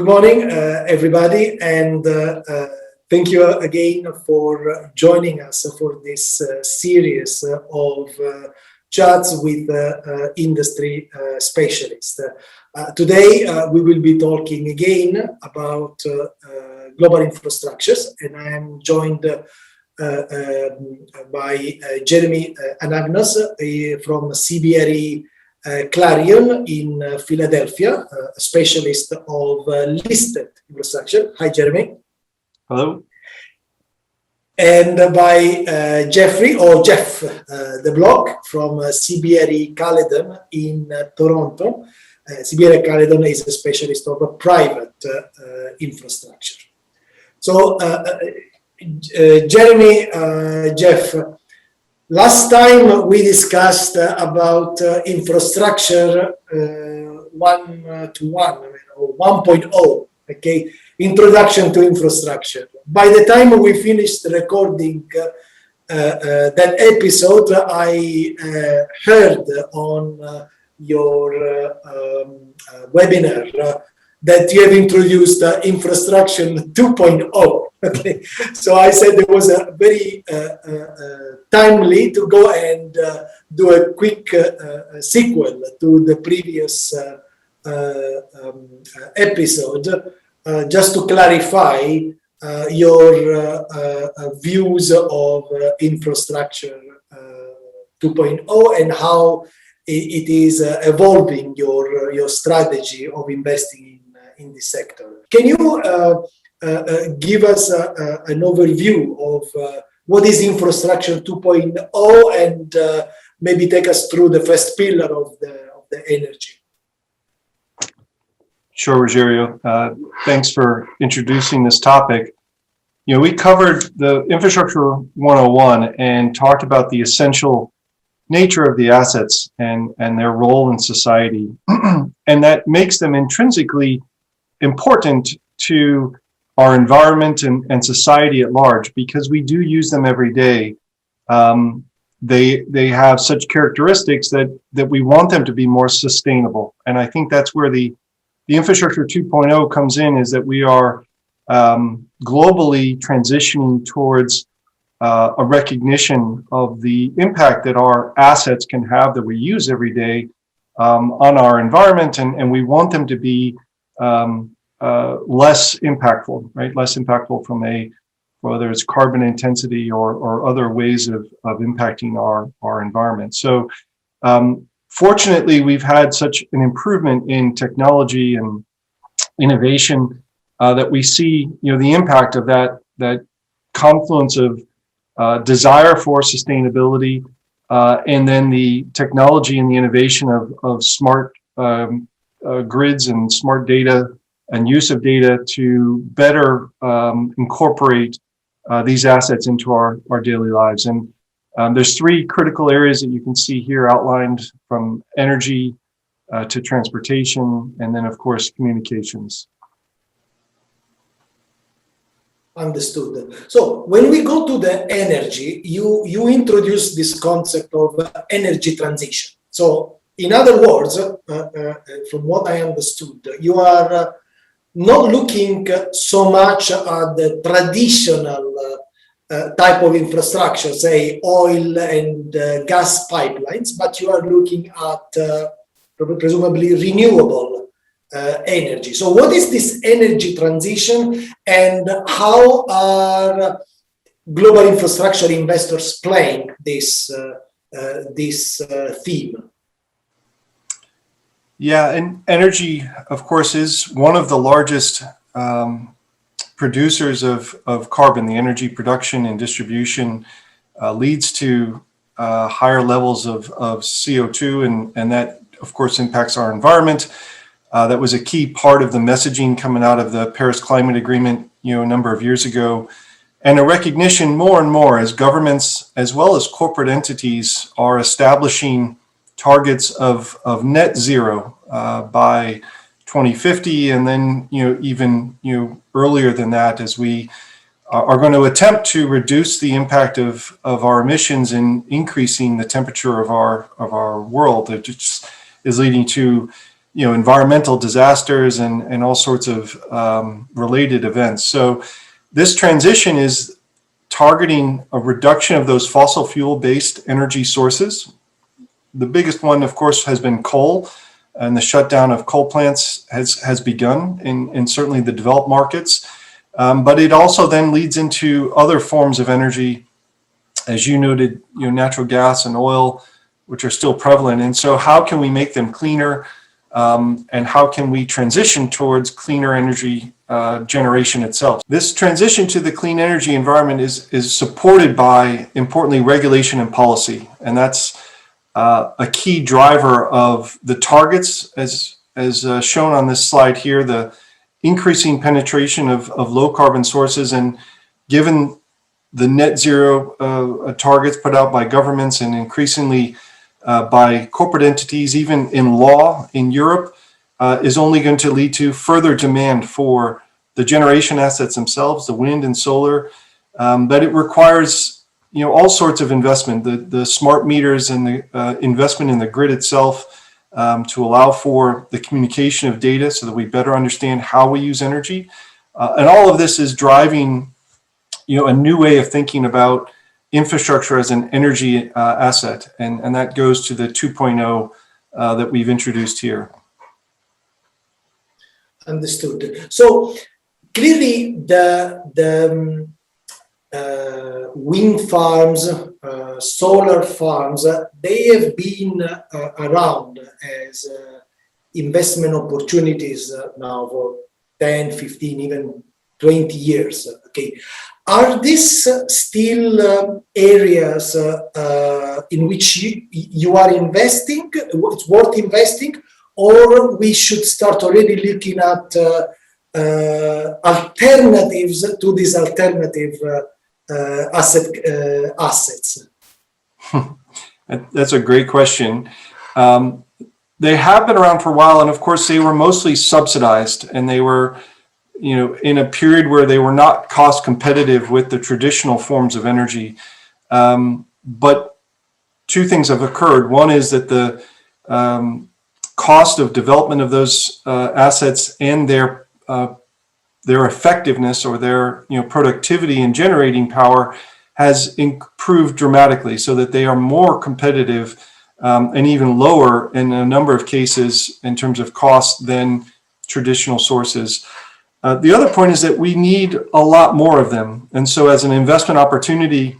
morning, everybody, and thank you again for joining us for this series of chats with industry specialists. Today, we will be talking again about global infrastructures, and I am joined by Jeremy Anagnos from CBRE Clarion in Philadelphia, a specialist of listed infrastructure. Hi, Jeremy. Hello. And by Jeff DeBlock from CBRE Caledon in Toronto. CBRE Caledon is a specialist of private infrastructure. So, Jeremy, Jeff, last time we discussed about infrastructure 1.1, or 1.0, okay, introduction to infrastructure. By the time we finished recording that episode, I heard on your webinar that you have introduced infrastructure 2.0. Okay, so I said it was a very timely to go and do a quick sequel to the previous episode, just to clarify your views of infrastructure 2.0 and how it is evolving your strategy of investing in this sector. Can you give us an overview of what is infrastructure 2.0 and maybe take us through the first pillar of the energy? Sure, Rogerio. Thanks for introducing this topic. You know, we covered the Infrastructure 101 and talked about the essential nature of the assets and their role in society, and that makes them intrinsically important to our environment and society at large, because we do use them every day. They have such characteristics that we want them to be more sustainable. And I think that's where the Infrastructure 2.0 comes in, is that we are globally transitioning towards a recognition of the impact that our assets can have that we use every day on our environment, and we want them to be less impactful, right? Less impactful from whether it's carbon intensity or other ways of impacting our environment. So fortunately, we've had such an improvement in technology and innovation that we see, you know, the impact of that confluence of desire for sustainability and then the technology and the innovation of smart grids and smart data and use of data to better incorporate these assets into our daily lives. And there's three critical areas that you can see here outlined, from energy to transportation, and then of course communications. Understood. So when we go to the energy, you introduce this concept of energy transition. So in other words, from what I understood, you are not looking so much at the traditional type of infrastructure, say oil and gas pipelines, but you are looking at presumably renewable energy. So what is this energy transition, and how are global infrastructure investors playing this theme? Yeah, and energy, of course, is one of the largest producers of carbon. The energy production and distribution leads to higher levels of CO2, and that, of course, impacts our environment. That was a key part of the messaging coming out of the Paris Climate Agreement, you know, a number of years ago, and a recognition more and more as governments as well as corporate entities are establishing targets of net zero by 2050, and then even earlier than that, as we are going to attempt to reduce the impact of our emissions and increasing the temperature of our world. It just is leading to environmental disasters and all sorts of related events. So this transition is targeting a reduction of those fossil fuel-based energy sources. The biggest one, of course, has been coal, and the shutdown of coal plants has begun in certainly the developed markets. But it also then leads into other forms of energy, as you noted, natural gas and oil, which are still prevalent. And so how can we make them cleaner? And how can we transition towards cleaner energy generation itself? This transition to the clean energy environment is supported by, importantly, regulation and policy. And that's a key driver of the targets, as shown on this slide here, the increasing penetration of low carbon sources. And given the net zero targets put out by governments and increasingly by corporate entities, even in law in Europe, is only going to lead to further demand for the generation assets themselves, the wind and solar. But it requires all sorts of investment, the smart meters and the investment in the grid itself, to allow for the communication of data so that we better understand how we use energy. And all of this is driving a new way of thinking about infrastructure as an energy asset, and that goes to the 2.0 that we've introduced here. Understood. So clearly the wind farms, solar farms, they have been around as investment opportunities now for 10, 15, even 20 years. Okay. Are these still areas in which you are investing, it's worth investing, or we should start already looking at alternatives to these alternative assets? That's a great question. They have been around for a while, and of course they were mostly subsidized, and they were in a period where they were not cost competitive with the traditional forms of energy. But two things have occurred. One is that the cost of development of those assets and their effectiveness or their productivity in generating power has improved dramatically, so that they are more competitive and even lower in a number of cases in terms of cost than traditional sources. The other point is that we need a lot more of them. And so as an investment opportunity,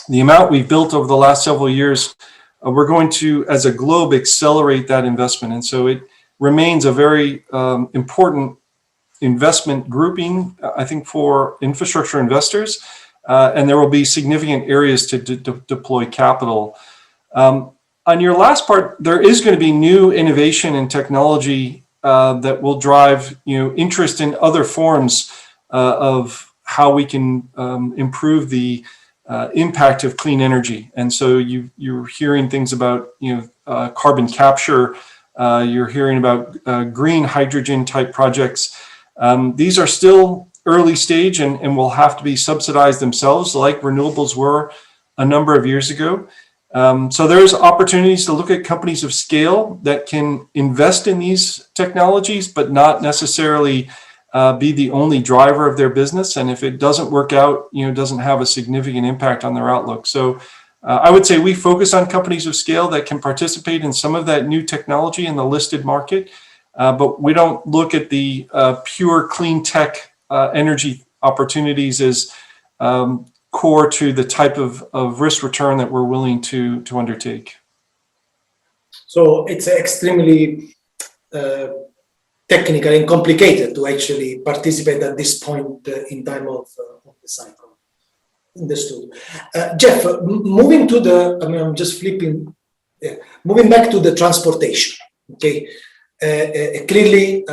the amount we've built over the last several years, we're going to, as a globe, accelerate that investment. And so it remains a very important investment grouping, I think, for infrastructure investors. And there will be significant areas to deploy capital. On your last part, there is going to be new innovation and technology that will drive interest in other forms of how we can improve the impact of clean energy. And so you're hearing things about carbon capture. You're hearing about green hydrogen type projects. These are still early stage and will have to be subsidized themselves, like renewables were a number of years ago. So there's opportunities to look at companies of scale that can invest in these technologies, but not necessarily be the only driver of their business. And if it doesn't work out, it doesn't have a significant impact on their outlook. So I would say we focus on companies of scale that can participate in some of that new technology in the listed market, but we don't look at the pure clean tech energy opportunities as core to the type of risk return that we're willing to undertake. So it's extremely technical and complicated to actually participate at this point in time of the cycle. Understood. Jeff, moving to I'm just flipping, moving back to the transportation. Okay, clearly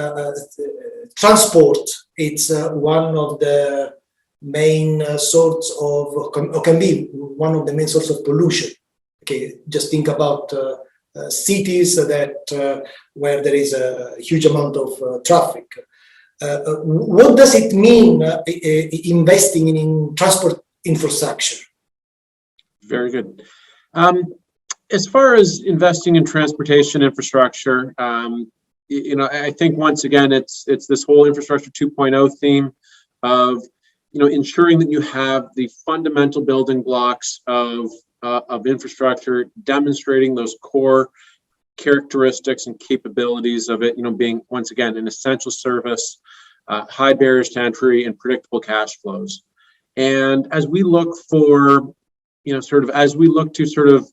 transport, it's one of the main source of, or can be one of the main source of pollution. Okay, just think about cities that where there is a huge amount of traffic. What does it mean investing in transport infrastructure? Very good. As far as investing in transportation infrastructure, I think once again, it's this whole infrastructure 2.0 theme of, ensuring that you have the fundamental building blocks of infrastructure, demonstrating those core characteristics and capabilities of it, being once again an essential service, high barriers to entry, and predictable cash flows. And as we look for, as we look to sort of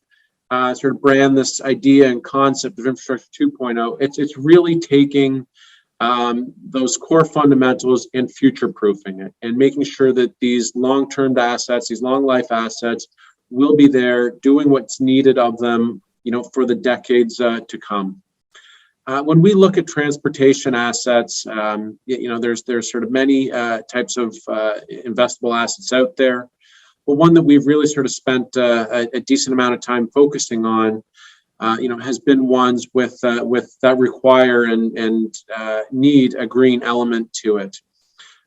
brand this idea and concept of infrastructure 2.0, it's really taking those core fundamentals and future proofing it, and making sure that these long-term assets, these long life assets, will be there doing what's needed of them, for the decades to come. When we look at transportation assets, there's sort of many types of investable assets out there. But one that we've really sort of spent a decent amount of time focusing on, has been ones with that require and need a green element to it.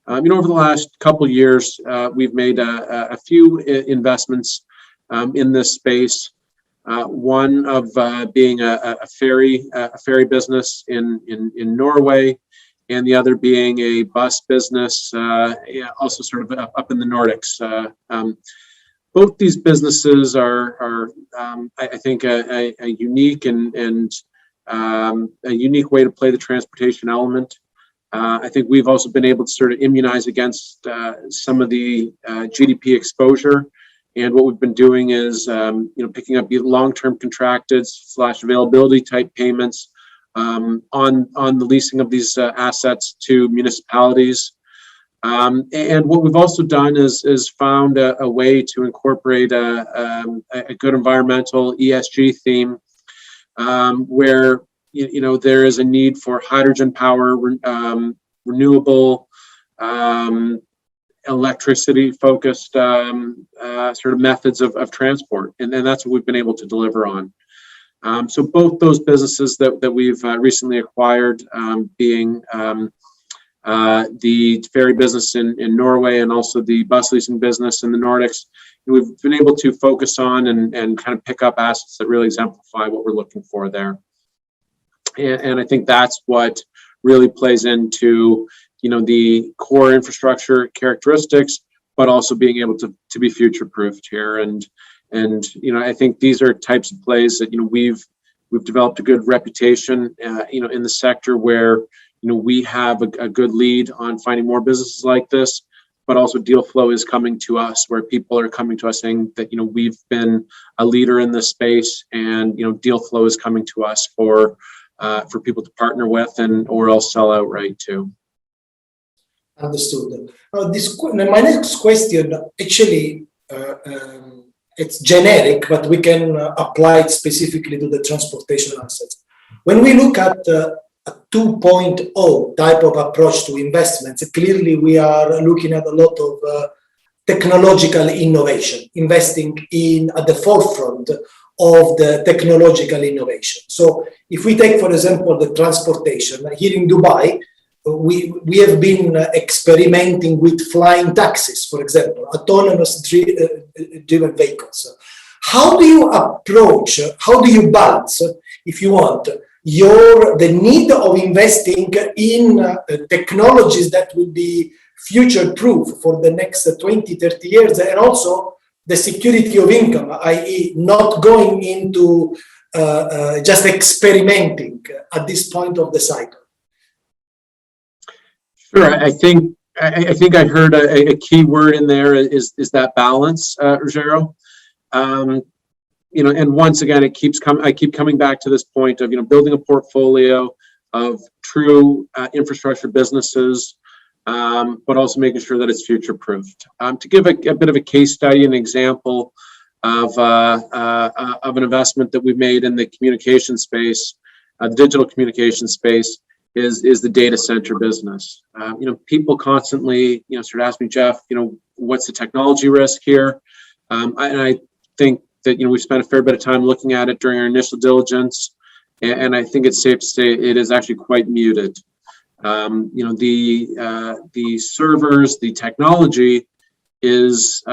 Over the last couple of years, we've made a few investments in this space. One of being a ferry business in Norway, and the other being a bus business, also sort of up in the Nordics. Both these businesses are I think, a unique and a unique way to play the transportation element. I think we've also been able to sort of immunize against some of the GDP exposure. And what we've been doing is, picking up long-term contracted / availability type payments on the leasing of these assets to municipalities. And what we've also done is found a way to incorporate a good environmental ESG theme, where there is a need for hydrogen power, renewable, electricity focused sort of methods of transport, and that's what we've been able to deliver on. So both those businesses that we've recently acquired, being the ferry business in Norway, and also the bus leasing business in the Nordics, we've been able to focus on and kind of pick up assets that really exemplify what we're looking for there. And I think that's what really plays into the core infrastructure characteristics, but also being able to be future proofed here. And I think these are types of plays that we've developed a good reputation in the sector, where we have a good lead on finding more businesses like this, but also deal flow is coming to us, where people are coming to us saying that we've been a leader in this space, and deal flow is coming to us for people to partner with, or else sell outright too. Understood. My next question, actually, it's generic, but we can apply it specifically to the transportation assets. When we look at a 2.0 type of approach to investments, clearly we are looking at a lot of technological innovation, investing at the forefront of the technological innovation. So if we take, for example, the transportation, here in Dubai, we have been experimenting with flying taxis, for example, autonomous driven vehicles. How do you balance, if you want, the need of investing in technologies that will be future-proof for the next 20, 30 years, and also the security of income, i.e. not going into just experimenting at this point of the cycle? Sure. I think I heard a key word in there is that balance, Rogério. And once again, I keep coming back to this point of building a portfolio of true infrastructure businesses, but also making sure that it's future proofed. To give a bit of a case study, an example of an investment that we've made in the communication space, the digital communication space, is the data center business. People constantly, sort of ask me, Jeff, what's the technology risk here? And I think that, we spent a fair bit of time looking at it during our initial diligence, and I think it's safe to say it is actually quite muted. The servers, the technology is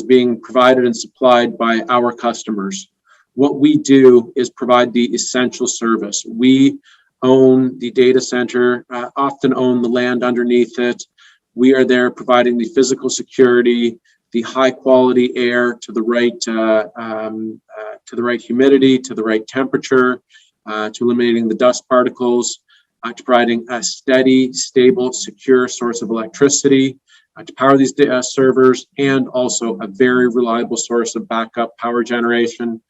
being provided and supplied by our customers. What we do is provide the essential service. We own the data center, often own the land underneath it. We are there providing the physical security, the high quality air to the right humidity, to the right temperature, to eliminating the dust particles, to providing a steady, stable, secure source of electricity to power these servers, and also a very reliable source of backup power generation.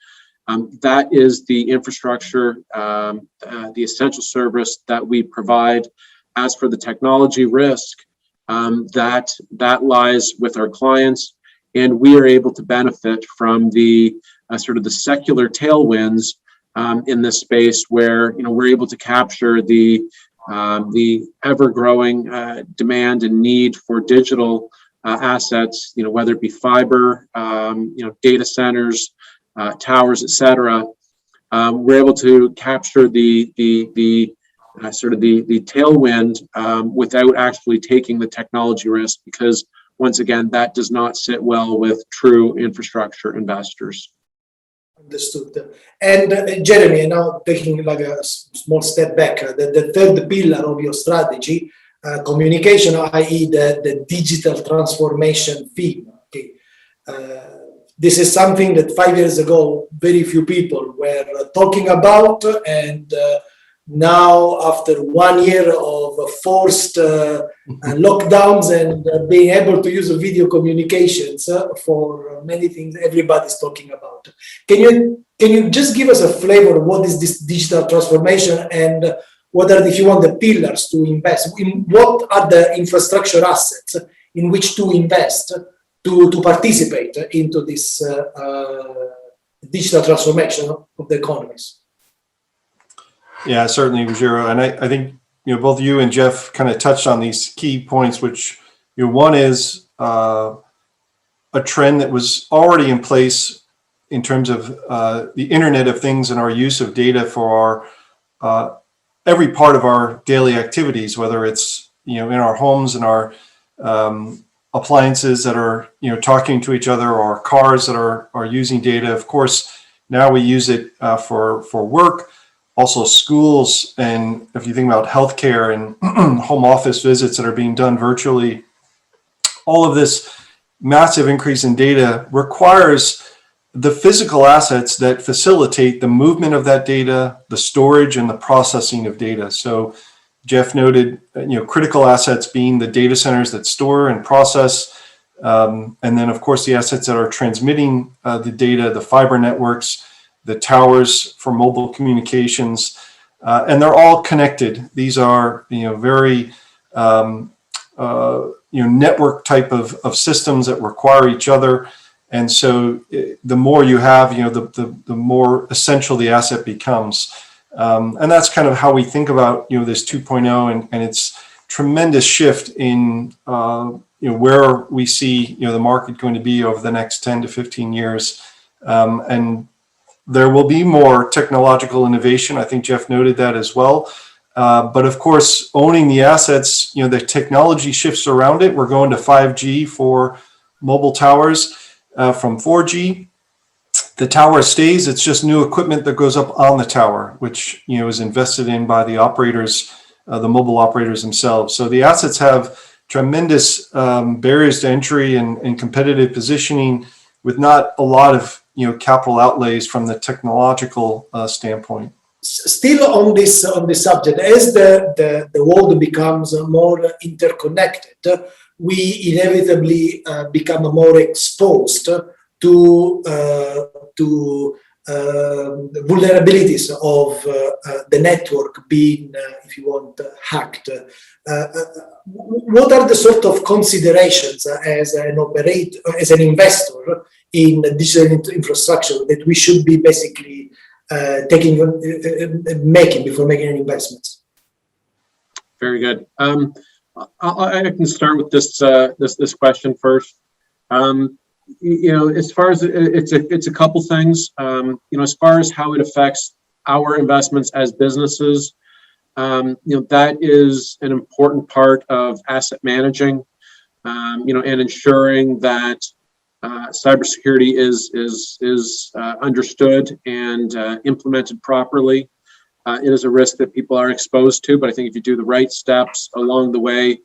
That is the infrastructure, the essential service that we provide. As for the technology risk, that lies with our clients, and we are able to benefit from the sort of the secular tailwinds in this space, where we're able to capture the ever-growing demand and need for digital assets, whether it be fiber, data centers, towers, etc. We're able to capture the tailwind without actually taking the technology risk, because once again, that does not sit well with true infrastructure investors. Understood. And Jeremy, now taking like a small step back, the third pillar of your strategy, communication, i.e. the digital transformation theme. Okay. This is something that 5 years ago, very few people were talking about, and now after 1 year of forced lockdowns and being able to use video communications for many things, everybody's talking about. Can you just give us a flavor of what is this digital transformation, and what are, if you want, the pillars to invest in? What are the infrastructure assets in which to invest to participate into this digital transformation of the economies? Yeah, certainly, Ruggiero. And I think, both you and Jeff kind of touched on these key points, which, one is a trend that was already in place in terms of the Internet of Things and our use of data for our every part of our daily activities, whether it's, in our homes and our appliances that are, talking to each other, or cars that are using data. Of course, now we use it for work. Also schools, and if you think about healthcare and home office visits that are being done virtually, all of this massive increase in data requires the physical assets that facilitate the movement of that data, the storage and the processing of data. So Jeff noted, critical assets being the data centers that store and process, and then of course the assets that are transmitting the data, the fiber networks, the towers for mobile communications, and they're all connected. These are, very, network type of systems that require each other. And so the more you have, the more essential the asset becomes. And that's kind of how we think about, this 2.0 and its tremendous shift in, where we see, the market going to be over the next 10 to 15 years. And there will be more technological innovation. I think Jeff noted that as well. But of course, owning the assets, the technology shifts around it. We're going to 5G for mobile towers from 4G. The tower stays. It's just new equipment that goes up on the tower, which, is invested in by the operators, the mobile operators themselves. So the assets have tremendous barriers to entry and competitive positioning, with not a lot of capital outlays from the technological standpoint. Still on this subject, as the world becomes more interconnected, we inevitably become more exposed to vulnerabilities of the network being, if you want, hacked. What are the sort of considerations as an operator, as an investor in digital infrastructure that we should be basically making before making any investments? Very good. I can start with this question first. As far as it's a couple things. As far as how it affects our investments as businesses, that is an important part of asset managing, and ensuring that cybersecurity is understood and implemented properly. it is a risk that people are exposed to. But I think if you do the right steps along the way,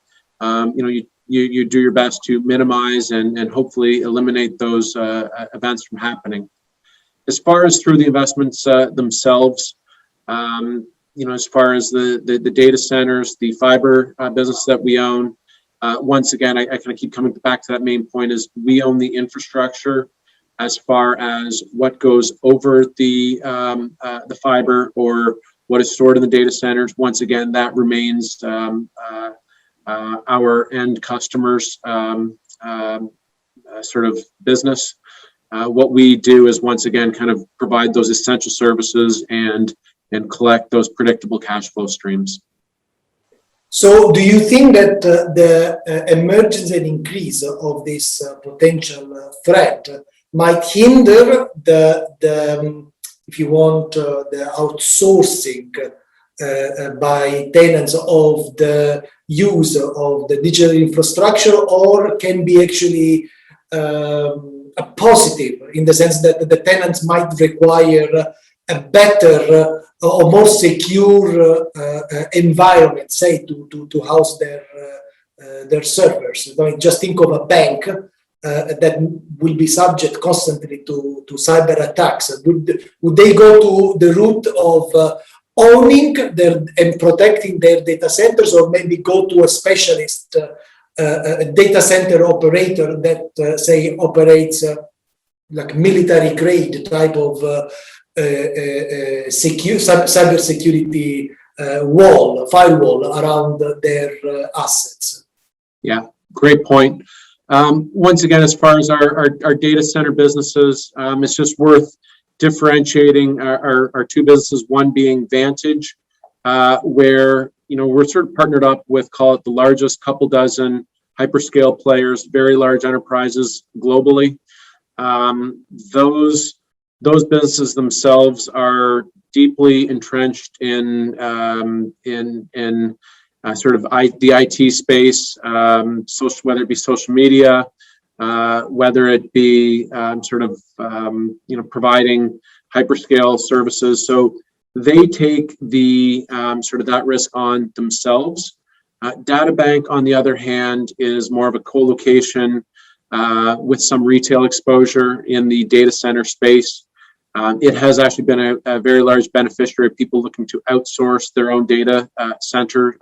you do your best to minimize and hopefully eliminate those events from happening. As far as through the investments themselves, as far as the data centers, the fiber business that we own, once again, I kind of keep coming back to that main point is we own the infrastructure. As far as what goes over the fiber or what is stored in the data centers, once again, that remains our end customers' sort of business. What we do is once again kind of provide those essential services and collect those predictable cash flow streams. So do you think that the emergence and increase of this potential threat might hinder the if you want, the outsourcing by tenants of the use of the digital infrastructure, or can be actually a positive in the sense that the tenants might require a better or more secure environment, say, to house their servers? I mean, just think of a bank that will be subject constantly to cyber attacks. Would they go to the route of owning and protecting their data centers, or maybe go to a specialist data center operator that say operates like military grade type of cyber security firewall around their assets? Yeah, great point. Once again, as far as our data center businesses, it's just worth differentiating our two businesses, one being Vantage, where we're sort of partnered up with, call it, the largest couple dozen hyperscale players, very large enterprises globally. Those businesses themselves are deeply entrenched in sort of the IT space, whether it be social media, whether it be providing hyperscale services. So they take the sort of that risk on themselves. DataBank, on the other hand, is more of a co-location with some retail exposure in the data center space. It has actually been a very large beneficiary of people looking to outsource their own data center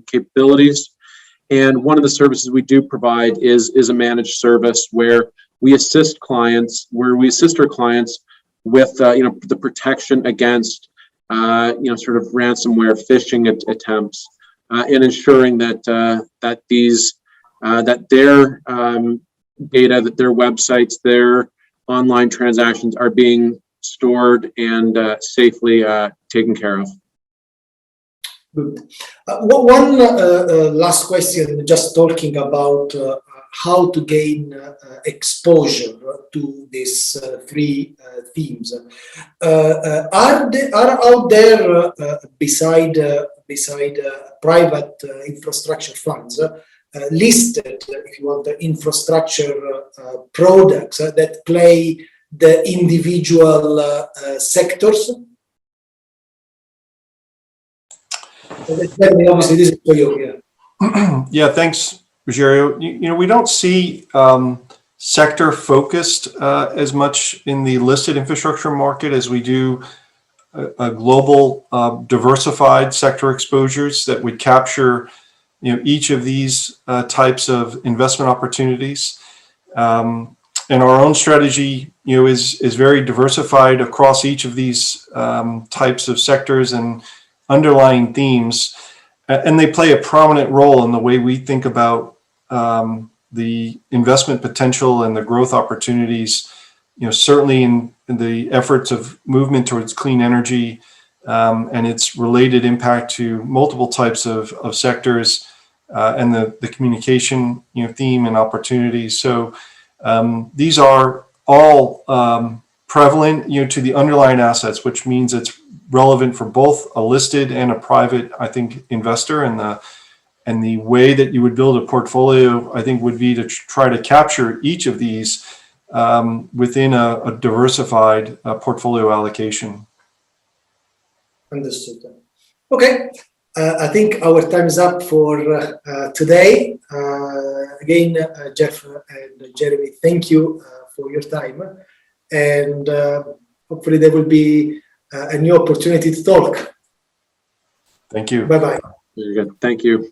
capabilities. And one of the services we do provide is a managed service where we assist our clients with the protection against sort of ransomware phishing attempts, and ensuring that their data, that their websites, their online transactions are being stored and safely taken care of. Good. One last question, just talking about how to gain exposure to these three themes. Are out there, beside private infrastructure funds, listed, if you want, the infrastructure products that play the individual sectors? Obviously, this is for you. Yeah. Yeah, thanks, Rogério. We don't see sector focused as much in the listed infrastructure market as we do a global diversified sector exposures that would capture each of these types of investment opportunities. And our own strategy is very diversified across each of these types of sectors and underlying themes, and they play a prominent role in the way we think about the investment potential and the growth opportunities, certainly in the efforts of movement towards clean energy and its related impact to multiple types of sectors, and the communication theme and opportunities. So these are all prevalent to the underlying assets, which means it's relevant for both a listed and a private, I think, investor. And the way that you would build a portfolio, I think, would be to try to capture each of these within a diversified portfolio allocation. Understood. Okay. I think our time is up for today. Again, Jeff and Jeremy, thank you for your time. And hopefully there will be a new opportunity to talk. Thank you. Bye-bye. Very good. Thank you.